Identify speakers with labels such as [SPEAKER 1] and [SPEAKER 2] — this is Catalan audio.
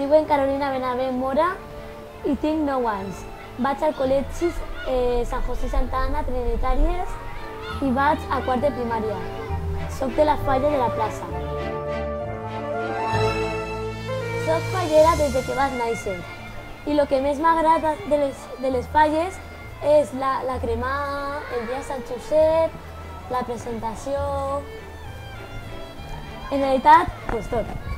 [SPEAKER 1] diuen Carolina Benavent Mora i tinc 9 anys. Vaig al col·legi Sant José i Santa Anna Trinitàries i vaig a quart de primària. Soc de la Falla de la Plaça. Soc fallera des que vaig néixer i el que més m'agrada de les falles és la cremar, el dia Sant Josep, la presentació... En realitat, doncs tot.